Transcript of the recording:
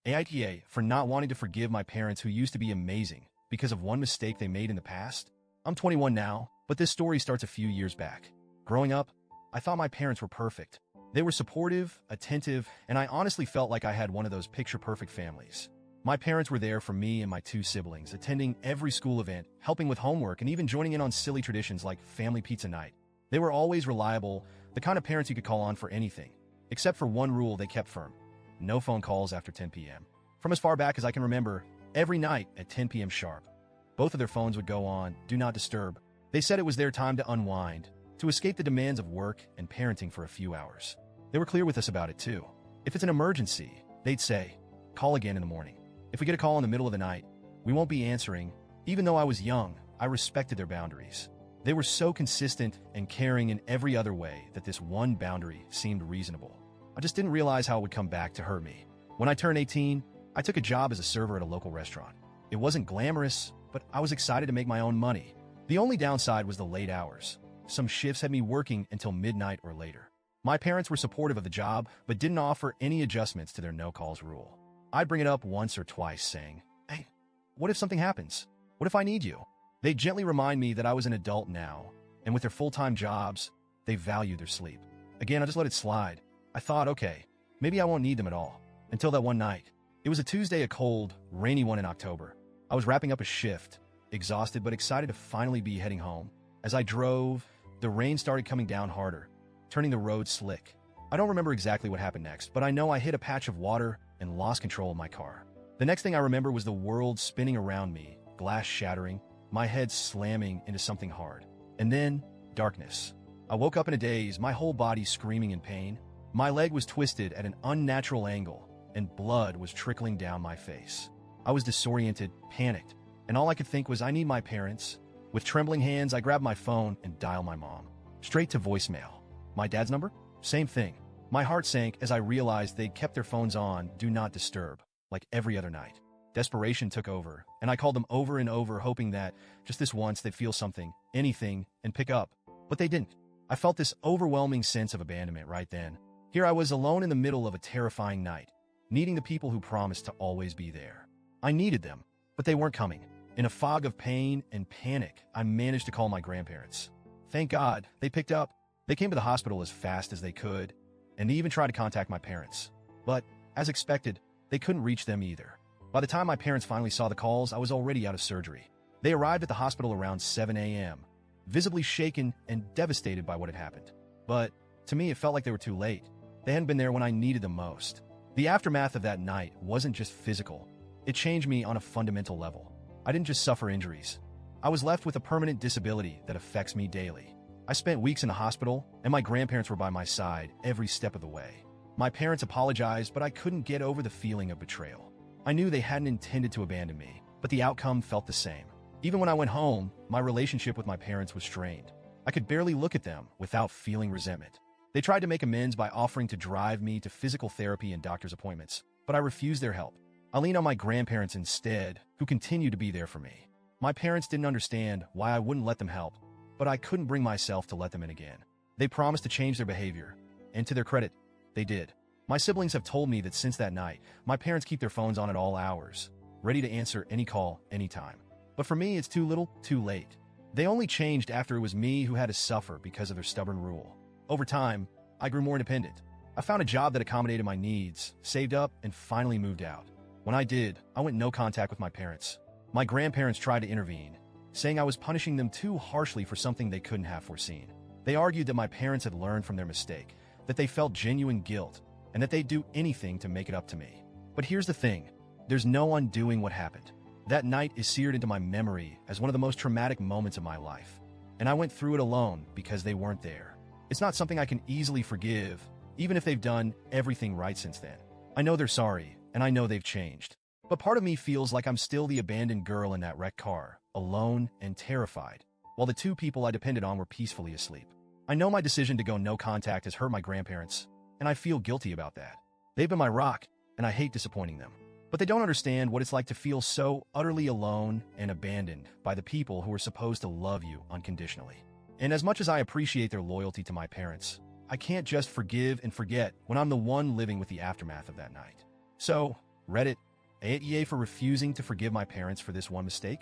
AITA for not wanting to forgive my parents who used to be amazing because of one mistake they made in the past. I'm 21 now, but this story starts a few years back. Growing up, I thought my parents were perfect. They were supportive, attentive, and I honestly felt like I had one of those picture-perfect families. My parents were there for me and my two siblings, attending every school event, helping with homework, and even joining in on silly traditions like family pizza night. They were always reliable, the kind of parents you could call on for anything. Except for one rule they kept firm: no phone calls after 10 p.m. From as far back as I can remember, every night at 10 p.m. sharp, both of their phones would go on, do not disturb. They said it was their time to unwind, to escape the demands of work and parenting for a few hours. They were clear with us about it too. If it's an emergency, they'd say, call again in the morning. If we get a call in the middle of the night, we won't be answering. Even though I was young, I respected their boundaries. They were so consistent and caring in every other way that this one boundary seemed reasonable. I just didn't realize how it would come back to hurt me. When I turned 18, I took a job as a server at a local restaurant. It wasn't glamorous, but I was excited to make my own money. The only downside was the late hours. Some shifts had me working until midnight or later. My parents were supportive of the job, but didn't offer any adjustments to their no-calls rule. I'd bring it up once or twice, saying, hey, what if something happens? What if I need you? They'd gently remind me that I was an adult now, and with their full-time jobs, they value their sleep. Again, I just let it slide. I thought, okay, maybe I won't need them at all. Until that one night. It was a Tuesday, a cold, rainy one in October. I was wrapping up a shift, exhausted but excited to finally be heading home. As I drove, the rain started coming down harder, turning the road slick. I don't remember exactly what happened next, but I know I hit a patch of water and lost control of my car. The next thing I remember was the world spinning around me, glass shattering, my head slamming into something hard. And then, darkness. I woke up in a daze, my whole body screaming in pain. My leg was twisted at an unnatural angle, and blood was trickling down my face. I was disoriented, panicked, and all I could think was I need my parents. With trembling hands, I grabbed my phone and dialed my mom. Straight to voicemail. My dad's number? Same thing. My heart sank as I realized they'd kept their phones on, do not disturb, like every other night. Desperation took over, and I called them over and over, hoping that, just this once, they'd feel something, anything, and pick up. But they didn't. I felt this overwhelming sense of abandonment right then. Here I was alone in the middle of a terrifying night, needing the people who promised to always be there. I needed them, but they weren't coming. In a fog of pain and panic, I managed to call my grandparents. Thank God, they picked up. They came to the hospital as fast as they could, and they even tried to contact my parents. But, as expected, they couldn't reach them either. By the time my parents finally saw the calls, I was already out of surgery. They arrived at the hospital around 7 a.m., visibly shaken and devastated by what had happened. But, to me, it felt like they were too late. They hadn't been there when I needed them most. The aftermath of that night wasn't just physical. It changed me on a fundamental level. I didn't just suffer injuries. I was left with a permanent disability that affects me daily. I spent weeks in the hospital, and my grandparents were by my side every step of the way. My parents apologized, but I couldn't get over the feeling of betrayal. I knew they hadn't intended to abandon me, but the outcome felt the same. Even when I went home, my relationship with my parents was strained. I could barely look at them without feeling resentment. They tried to make amends by offering to drive me to physical therapy and doctor's appointments, but I refused their help. I leaned on my grandparents instead, who continued to be there for me. My parents didn't understand why I wouldn't let them help, but I couldn't bring myself to let them in again. They promised to change their behavior, and to their credit, they did. My siblings have told me that since that night, my parents keep their phones on at all hours, ready to answer any call, anytime. But for me, it's too little, too late. They only changed after it was me who had to suffer because of their stubborn rule. Over time, I grew more independent. I found a job that accommodated my needs, saved up, and finally moved out. When I did, I went no contact with my parents. My grandparents tried to intervene, saying I was punishing them too harshly for something they couldn't have foreseen. They argued that my parents had learned from their mistake, that they felt genuine guilt, and that they'd do anything to make it up to me. But here's the thing, there's no undoing what happened. That night is seared into my memory as one of the most traumatic moments of my life. And I went through it alone because they weren't there. It's not something I can easily forgive, even if they've done everything right since then. I know they're sorry, and I know they've changed. But part of me feels like I'm still the abandoned girl in that wrecked car, alone and terrified, while the two people I depended on were peacefully asleep. I know my decision to go no contact has hurt my grandparents, and I feel guilty about that. They've been my rock, and I hate disappointing them. But they don't understand what it's like to feel so utterly alone and abandoned by the people who are supposed to love you unconditionally. And as much as I appreciate their loyalty to my parents, I can't just forgive and forget when I'm the one living with the aftermath of that night. So, Reddit, AITA for refusing to forgive my parents for this one mistake?